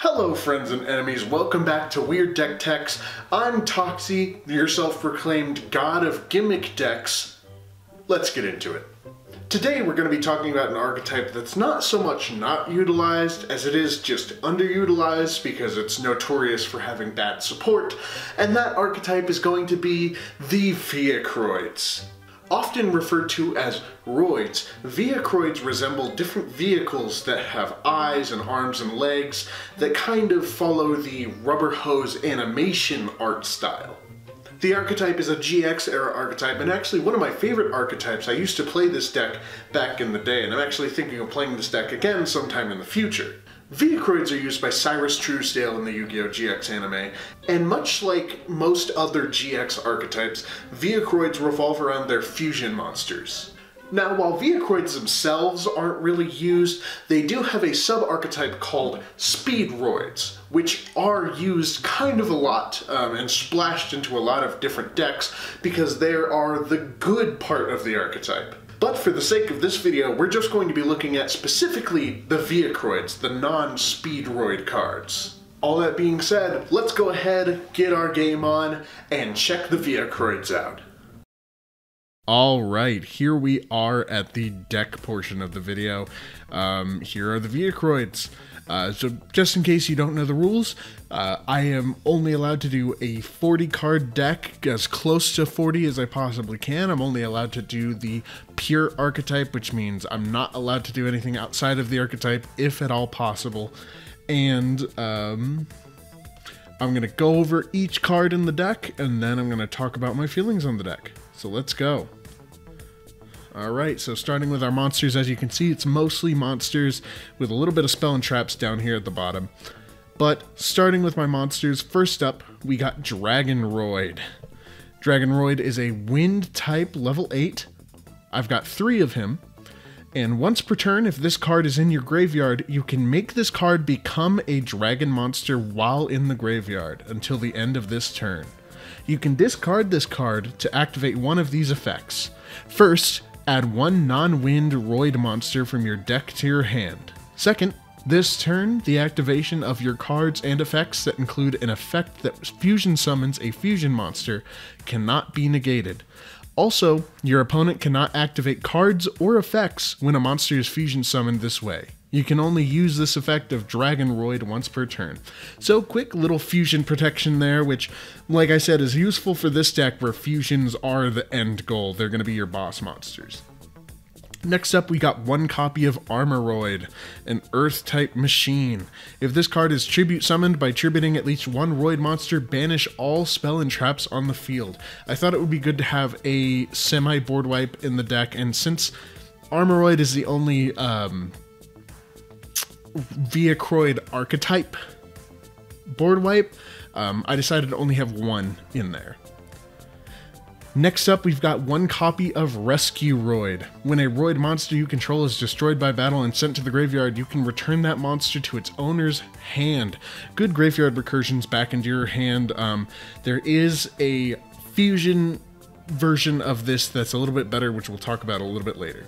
Hello friends and enemies, welcome back to Weird Deck Techs. I'm Toxy, your self-proclaimed god of gimmick decks. Let's get into it. Today we're going to be talking about an archetype that's not so much not utilized as it is just underutilized because it's notorious for having bad support, and that archetype is going to be the Vehicroids. Often referred to as roids, Vehicroids resemble different vehicles that have eyes and arms and legs that kind of follow the rubber hose animation art style. The archetype is a GX era archetype, and actually one of my favorite archetypes. I used to play this deck back in the day, and I'm actually thinking of playing this deck again sometime in the future. Vehicroids are used by Cyrus Truesdale in the Yu-Gi-Oh! GX anime, and much like most other GX archetypes, Vehicroids revolve around their fusion monsters. Now, while Vehicroids themselves aren't really used, they do have a sub-archetype called Speedroids, which are used kind of a lot and splashed into a lot of different decks because they are the good part of the archetype. But for the sake of this video, we're just going to be looking at specifically the Vehicroids, the non-Speedroid cards. All that being said, let's go ahead, get our game on, and check the Vehicroids out. Alright, here we are at the deck portion of the video. Here are the Vehicroids. So just in case you don't know the rules, I am only allowed to do a 40 card deck, as close to 40 as I possibly can. I'm only allowed to do the pure archetype, which means I'm not allowed to do anything outside of the archetype, if at all possible. And I'm going to go over each card in the deck, and then I'm going to talk about my feelings on the deck. So let's go. Alright, so starting with our monsters, as you can see, it's mostly monsters with a little bit of spell and traps down here at the bottom. But starting with my monsters, first up, we got Dragonroid. Dragonroid is a wind type level 8. I've got 3 of him. And once per turn, if this card is in your graveyard, you can make this card become a dragon monster while in the graveyard until the end of this turn. You can discard this card to activate one of these effects. First, add one non-wind roid monster from your deck to your hand. Second, this turn, the activation of your cards and effects that include an effect that fusion summons a fusion monster cannot be negated. Also, your opponent cannot activate cards or effects when a monster is fusion summoned this way. You can only use this effect of Dragonroid once per turn. So quick little fusion protection there, which, like I said, is useful for this deck where fusions are the end goal. They're going to be your boss monsters. Next up, we got one copy of Armoroid, an Earth-type machine. If this card is tribute summoned by tributing at least one Roid monster, banish all spell and traps on the field. I thought it would be good to have a semi-board wipe in the deck, and since Armoroid is the only Vehicroid archetype board wipe, I decided to only have one in there. Next up, we've got one copy of Rescueroid. When a Roid monster you control is destroyed by battle and sent to the graveyard, you can return that monster to its owner's hand. Good graveyard recursions back into your hand. There is a fusion version of this that's a little bit better, which we'll talk about a little bit later.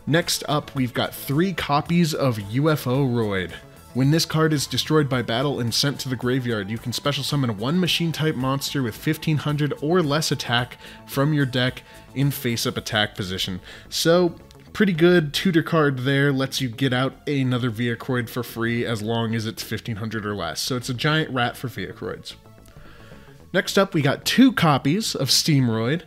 Next up, we've got 3 copies of UFO-Roid. When this card is destroyed by battle and sent to the graveyard, you can special summon one machine-type monster with 1500 or less attack from your deck in face-up attack position. So, pretty good tutor card there, lets you get out another Vehicroid for free as long as it's 1500 or less. So it's a giant rat for Vehicroids. Next up, we got 2 copies of Steamroid.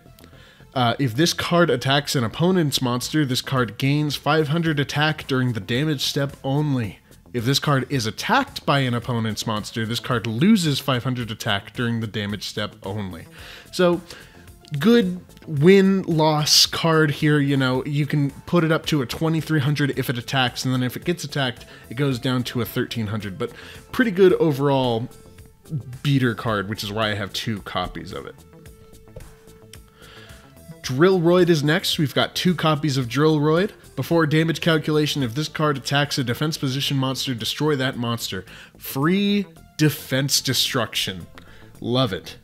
If this card attacks an opponent's monster, this card gains 500 attack during the damage step only. If this card is attacked by an opponent's monster, this card loses 500 attack during the damage step only. So, good win-loss card here, you know, you can put it up to a 2300 if it attacks, and then if it gets attacked, it goes down to a 1300, but pretty good overall beater card, which is why I have 2 copies of it. Drillroid is next. We've got 2 copies of Drillroid. Before damage calculation, if this card attacks a defense position monster, destroy that monster. Free defense destruction. Love it.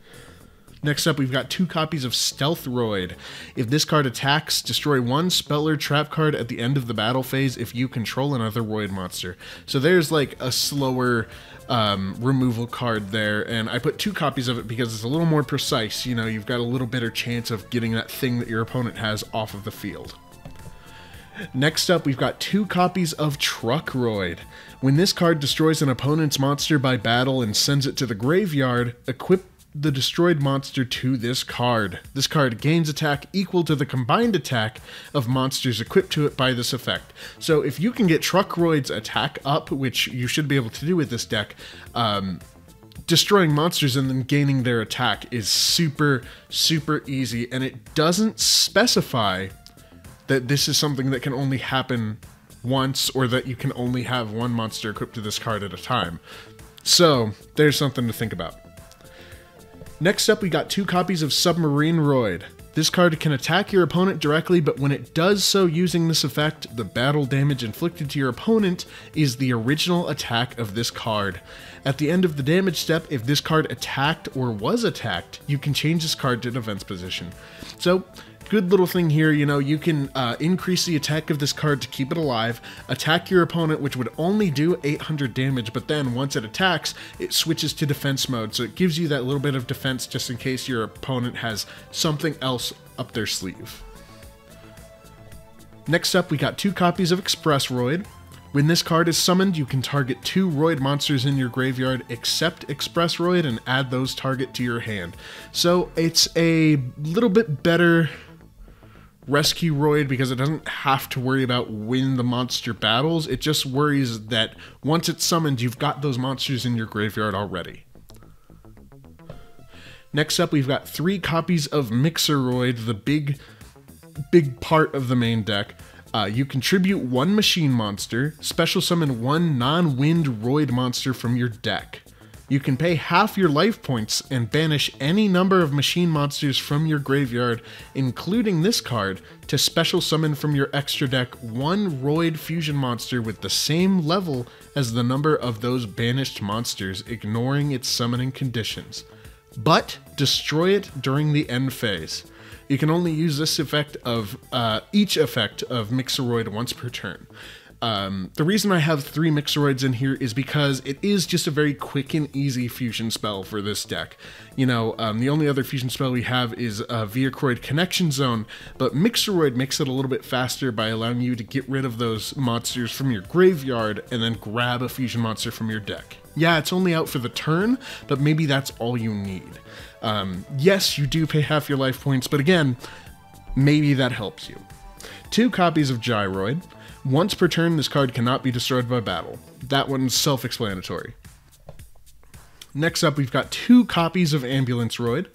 Next up, we've got 2 copies of Stealthroid. If this card attacks, destroy 1 spell or trap card at the end of the battle phase if you control another Roid monster. So there's like a slower removal card there, and I put 2 copies of it because it's a little more precise. You know, you've got a little better chance of getting that thing that your opponent has off of the field. Next up, we've got 2 copies of Truckroid. When this card destroys an opponent's monster by battle and sends it to the graveyard, equip the destroyed monster to this card. This card gains attack equal to the combined attack of monsters equipped to it by this effect. So if you can get Truckroid's attack up, which you should be able to do with this deck, destroying monsters and then gaining their attack is super, super easy, and it doesn't specify that this is something that can only happen once or that you can only have 1 monster equipped to this card at a time. So there's something to think about. Next up, we got 2 copies of Submarine Roid. This card can attack your opponent directly, but when it does so using this effect, the battle damage inflicted to your opponent is the original attack of this card. At the end of the damage step, if this card attacked or was attacked, you can change this card to defense position. So, good little thing here, you know, you can increase the attack of this card to keep it alive, attack your opponent, which would only do 800 damage, but then once it attacks, it switches to defense mode, so it gives you that little bit of defense just in case your opponent has something else up their sleeve. Next up, we got 2 copies of Express Roid. When this card is summoned, you can target 2 Roid monsters in your graveyard except Express Roid and add those target to your hand. So it's a little bit better Rescue Roid because it doesn't have to worry about when the monster battles. It just worries that once it's summoned, you've got those monsters in your graveyard already. Next up, we've got 3 copies of Mixeroid, the big part of the main deck. You contribute 1 machine monster, special summon 1 non-wind Roid monster from your deck. You can pay half your life points and banish any number of machine monsters from your graveyard, including this card, to special summon from your extra deck 1 Roid fusion monster with the same level as the number of those banished monsters, ignoring its summoning conditions. But destroy it during the end phase. You can only use this effect of each effect of Mixeroid once per turn. The reason I have 3 Mixeroids in here is because it is just a very quick and easy fusion spell for this deck. You know, the only other fusion spell we have is Vehicroid Connection Zone, but Mixeroid makes it a little bit faster by allowing you to get rid of those monsters from your graveyard and then grab a fusion monster from your deck. Yeah, it's only out for the turn, but maybe that's all you need. Yes, you do pay half your life points, but again, maybe that helps you. 2 copies of Gyroid. Once per turn, this card cannot be destroyed by battle. That one's self-explanatory. Next up, we've got 2 copies of Ambulance Roid.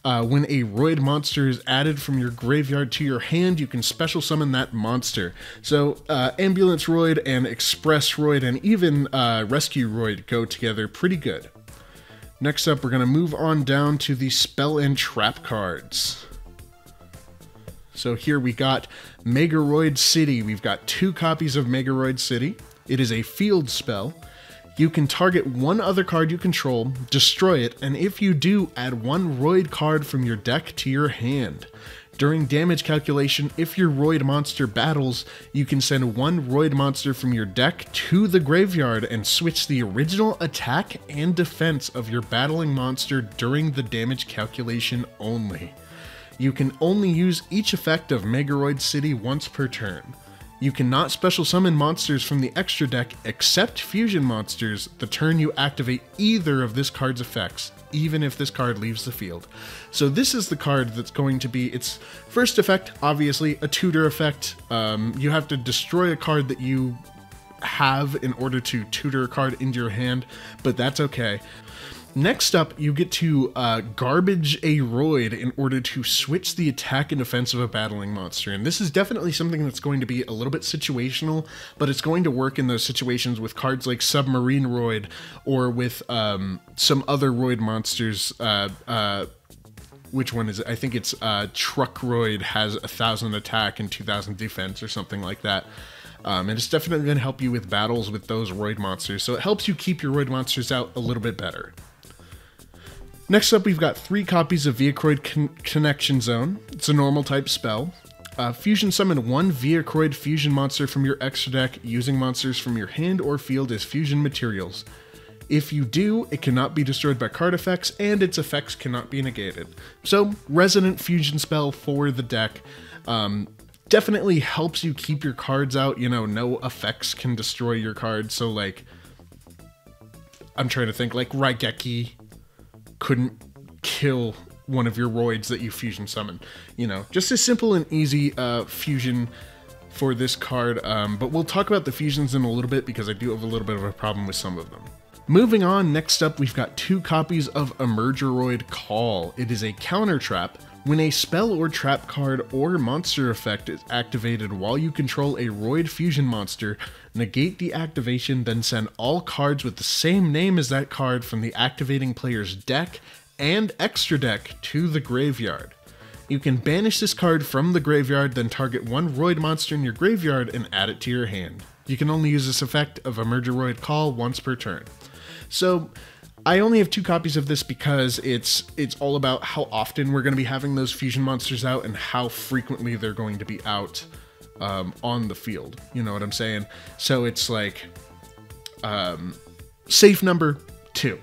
When a Roid monster is added from your graveyard to your hand, you can special summon that monster. So, Ambulance Roid and Express Roid and even Rescue Roid go together pretty good. Next up, we're going to move on down to the Spell and Trap cards. So here we got Megaroid City. We've got 2 copies of Megaroid City. It is a field spell. You can target 1 other card you control, destroy it, and if you do, add 1 Roid card from your deck to your hand. During damage calculation, if your Roid monster battles, you can send 1 Roid monster from your deck to the graveyard and switch the original attack and defense of your battling monster during the damage calculation only. You can only use each effect of Megaroid City once per turn. You cannot special summon monsters from the extra deck except fusion monsters the turn you activate either of this card's effects, even if this card leaves the field. So this is the card that's going to be its first effect, obviously, a tutor effect. You have to destroy a card that you have in order to tutor a card into your hand, but that's okay. Next up, you get to garbage a Roid in order to switch the attack and defense of a battling monster. And this is definitely something that's going to be a little bit situational, but it's going to work in those situations with cards like Submarine Roid or with some other Roid monsters. Which one is it? I think it's Truckroid has 1,000 attack and 2,000 defense or something like that. And it's definitely going to help you with battles with those Roid monsters. So it helps you keep your Roid monsters out a little bit better. Next up, we've got 3 copies of Vehicroid Connection Zone. It's a normal type spell. Fusion summon 1 Vehicroid fusion monster from your extra deck using monsters from your hand or field as fusion materials. If you do, it cannot be destroyed by card effects, and its effects cannot be negated. So, resonant fusion spell for the deck. Definitely helps you keep your cards out, you know, no effects can destroy your cards, so like, I'm trying to think, like Raigeki couldn't kill one of your roids that you fusion summon. You know, just a simple and easy fusion for this card, but we'll talk about the fusions in a little bit because I do have a little bit of a problem with some of them. Moving on, next up we've got 2 copies of Emergeroid Call. It is a counter trap. When a spell or trap card or monster effect is activated while you control a Roid fusion monster, negate the activation, then send all cards with the same name as that card from the activating player's deck and extra deck to the graveyard. You can banish this card from the graveyard, then target 1 Roid monster in your graveyard and add it to your hand. You can only use this effect of Emergeroid Call once per turn. So, I only have 2 copies of this because it's all about how often we're going to be having those fusion monsters out and how frequently they're going to be out on the field. You know what I'm saying? So it's like safe number 2,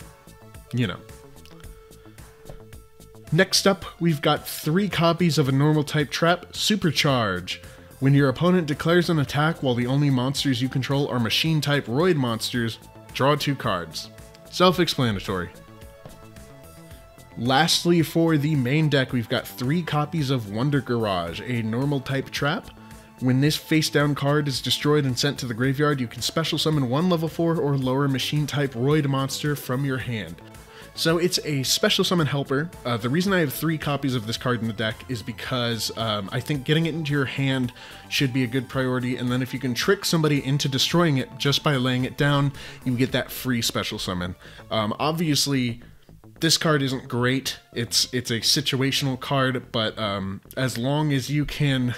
you know. Next up, we've got 3 copies of a normal type trap, Supercharge. When your opponent declares an attack while the only monsters you control are machine type Roid monsters, draw 2 cards. Self-explanatory. Lastly, for the main deck, we've got 3 copies of Wonder Garage, a normal type trap. When this face-down card is destroyed and sent to the graveyard, you can special summon 1 level 4 or lower machine type Roid monster from your hand. So it's a special summon helper. The reason I have 3 copies of this card in the deck is because I think getting it into your hand should be a good priority, and then if you can trick somebody into destroying it just by laying it down, you get that free special summon. Obviously, this card isn't great. It's a situational card, but as long as you can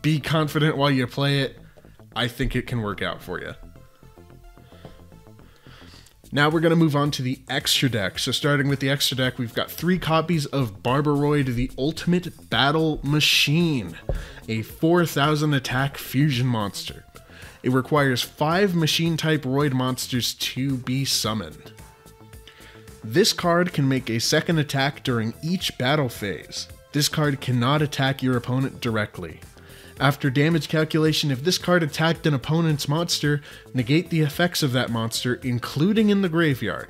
be confident while you play it, I think it can work out for you. Now we're going to move on to the extra deck. So starting with the extra deck, we've got 3 copies of Barbaroid, the Ultimate Battle Machine, a 4,000 attack fusion monster. It requires 5 machine type Roid monsters to be summoned. This card can make a second attack during each battle phase. This card cannot attack your opponent directly. After damage calculation, if this card attacked an opponent's monster, negate the effects of that monster, including in the graveyard.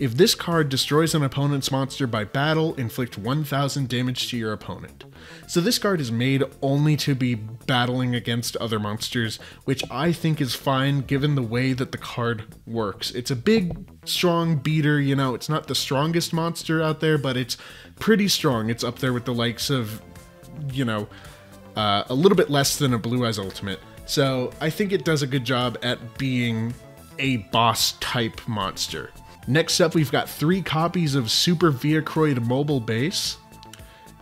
If this card destroys an opponent's monster by battle, inflict 1,000 damage to your opponent. So this card is made only to be battling against other monsters, which I think is fine given the way that the card works. It's a big, strong beater, you know, it's not the strongest monster out there, but it's pretty strong. It's up there with the likes of, you know, a little bit less than a Blue Eyes Ultimate. So I think it does a good job at being a boss type monster. Next up, we've got 3 copies of Super Vehicroid Mobile Base.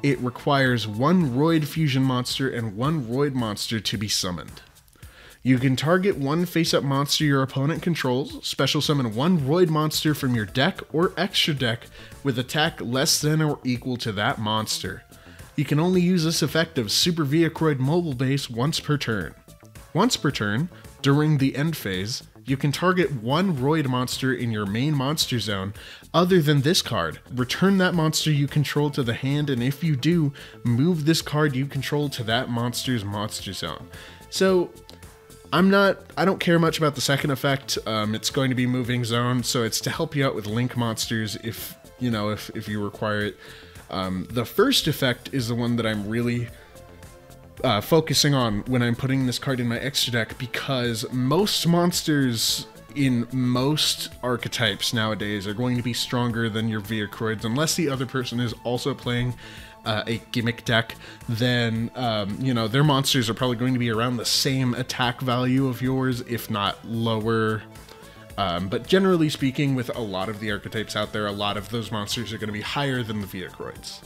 It requires 1 Roid fusion monster and 1 Roid monster to be summoned. You can target 1 face-up monster your opponent controls, special summon 1 Roid monster from your deck or extra deck with attack less than or equal to that monster. You can only use this effect of Super Vehicroid Mobile Base once per turn. Once per turn, during the end phase, you can target 1 Roid monster in your main monster zone other than this card. Return that monster you control to the hand, and if you do, move this card you control to that monster's monster zone. So, I don't care much about the second effect. It's going to be moving zone, so it's to help you out with link monsters if you require it. The first effect is the one that I'm really focusing on when I'm putting this card in my extra deck, because most monsters in most archetypes nowadays are going to be stronger than your Vehicroids, unless the other person is also playing a gimmick deck. Then their monsters are probably going to be around the same attack value of yours, if not lower. But generally speaking, with a lot of the archetypes out there, a lot of those monsters are going to be higher than the Vehicroids.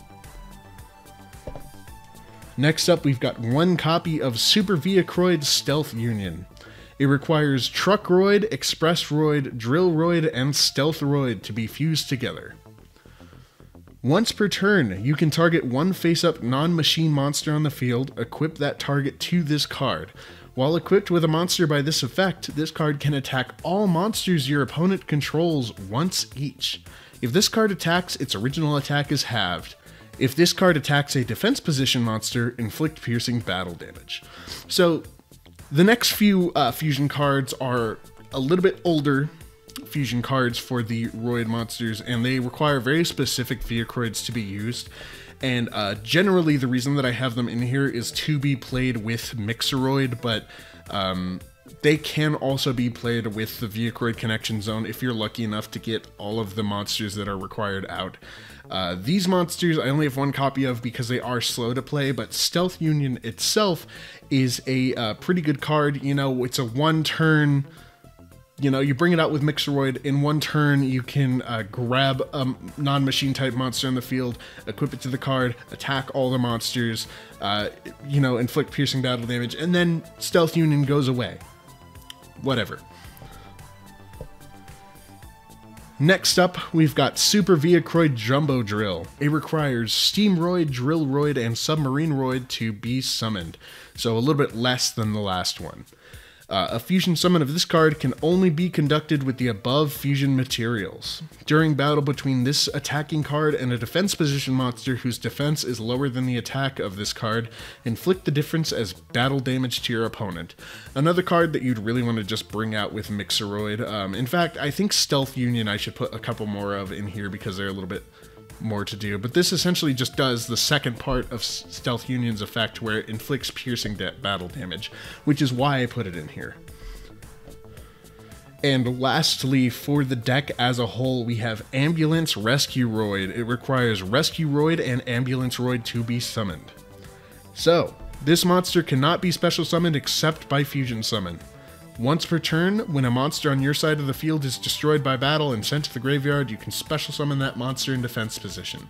Next up, we've got 1 copy of Super Vehicroid Stealth Union. It requires Truckroid, Expressroid, Drillroid, and Stealthroid to be fused together. Once per turn, you can target one face-up non-machine monster on the field, equip that target to this card. While equipped with a monster by this effect, this card can attack all monsters your opponent controls once each. If this card attacks, its original attack is halved. If this card attacks a defense position monster, inflict piercing battle damage. So, the next few fusion cards are a little bit older fusion cards for the Roid monsters, and they require very specific Vehicroids to be used. And generally the reason that I have them in here is to be played with Mixeroid, but they can also be played with the Vehicroid Connection Zone if you're lucky enough to get all of the monsters that are required out. These monsters I only have one copy of because they are slow to play, but Stealth Union itself is a pretty good card. You know, it's a one-turn... You know, you bring it out with Mixeroid, in one turn you can grab a non-machine type monster on the field, equip it to the card, attack all the monsters, you know, inflict piercing battle damage, and then Stealth Union goes away. Whatever. Next up, we've got Super Vehicroid Jumbo Drill. It requires Steamroid, Drillroid, and Submarineroid to be summoned, so a little bit less than the last one. A fusion summon of this card can only be conducted with the above fusion materials. During battle between this attacking card and a defense position monster whose defense is lower than the attack of this card, inflict the difference as battle damage to your opponent. Another card that you'd really want to just bring out with Mixeroid. In fact, I think Stealth Union I should put a couple more of in here because they're a little bit more to do, but this essentially just does the second part of Stealth Union's effect where it inflicts piercing battle damage, which is why I put it in here. And lastly, for the deck as a whole, we have Ambulance Rescueroid. It requires Rescueroid and Ambulanceroid to be summoned. So, this monster cannot be special summoned except by fusion summon. Once per turn, when a monster on your side of the field is destroyed by battle and sent to the graveyard, you can special summon that monster in defense position.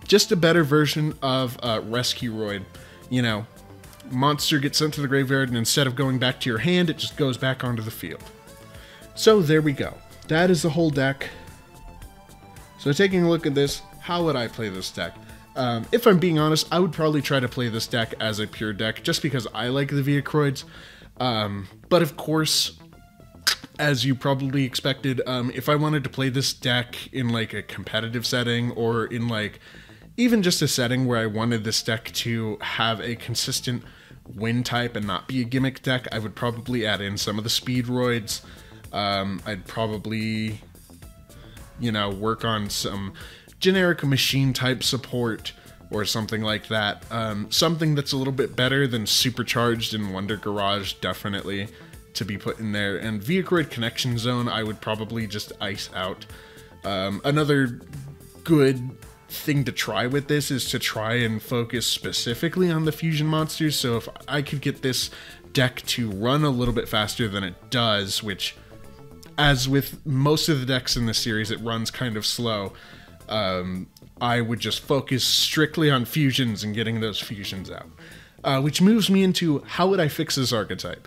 Just a better version of Rescueroid. You know, monster gets sent to the graveyard and instead of going back to your hand, it just goes back onto the field. So there we go. That is the whole deck. So taking a look at this, how would I play this deck? If I'm being honest, I would probably try to play this deck as a pure deck just because I like the Vehicroids. But of course, as you probably expected, if I wanted to play this deck in like a competitive setting or in like even just a setting where I wanted this deck to have a consistent win type and not be a gimmick deck, I would probably add in some of the Speedroids. I'd probably, you know, work on some generic machine type support or something like that. Something that's a little bit better than Supercharged and Wonder Garage, definitely, to be put in there. And Vehicroid Connection Zone, I would probably just ice out. Another good thing to try with this is to try and focus specifically on the fusion monsters. So if I could get this deck to run a little bit faster than it does, which, as with most of the decks in this series, it runs kind of slow, I would just focus strictly on fusions and getting those fusions out. Which moves me into, how would I fix this archetype?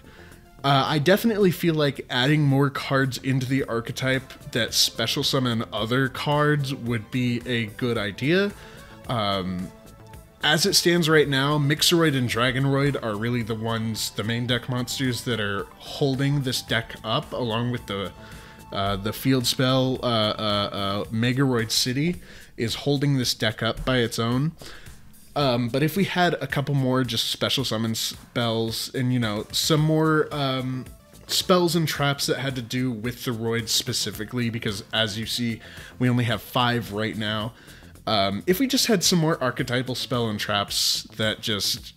I definitely feel like adding more cards into the archetype that special summon other cards would be a good idea. As it stands right now, Mixeroid and Dragonroid are really the main deck monsters that are holding this deck up, along with the field spell Megaroid City is holding this deck up by its own. But if we had a couple more just special summon spells and, you know, some more spells and traps that had to do with the Roids specifically, because as you see, we only have 5 right now. If we just had some more archetypal spell and traps that just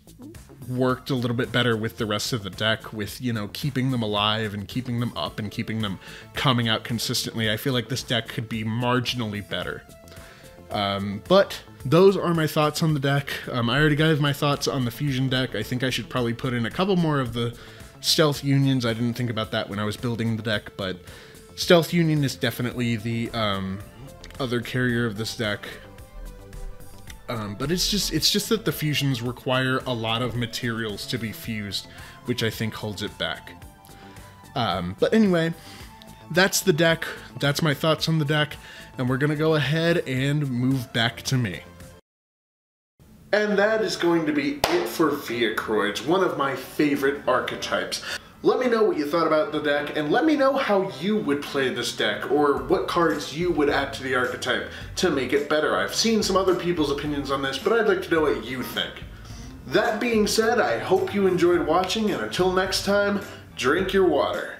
worked a little bit better with the rest of the deck, with, you know, keeping them alive and keeping them up and keeping them coming out consistently, I feel like this deck could be marginally better. But those are my thoughts on the deck. I already gave my thoughts on the fusion deck. I think I should probably put in a couple more of the Stealth Unions. I didn't think about that when I was building the deck, but Stealth Union is definitely the other carrier of this deck. But it's just that the fusions require a lot of materials to be fused, which I think holds it back. But anyway, that's the deck. That's my thoughts on the deck. And we're gonna go ahead and move back to me. And that is going to be it for Vehicroids, one of my favorite archetypes. Let me know what you thought about the deck, and let me know how you would play this deck, or what cards you would add to the archetype to make it better. I've seen some other people's opinions on this, but I'd like to know what you think. That being said, I hope you enjoyed watching, and until next time, drink your water.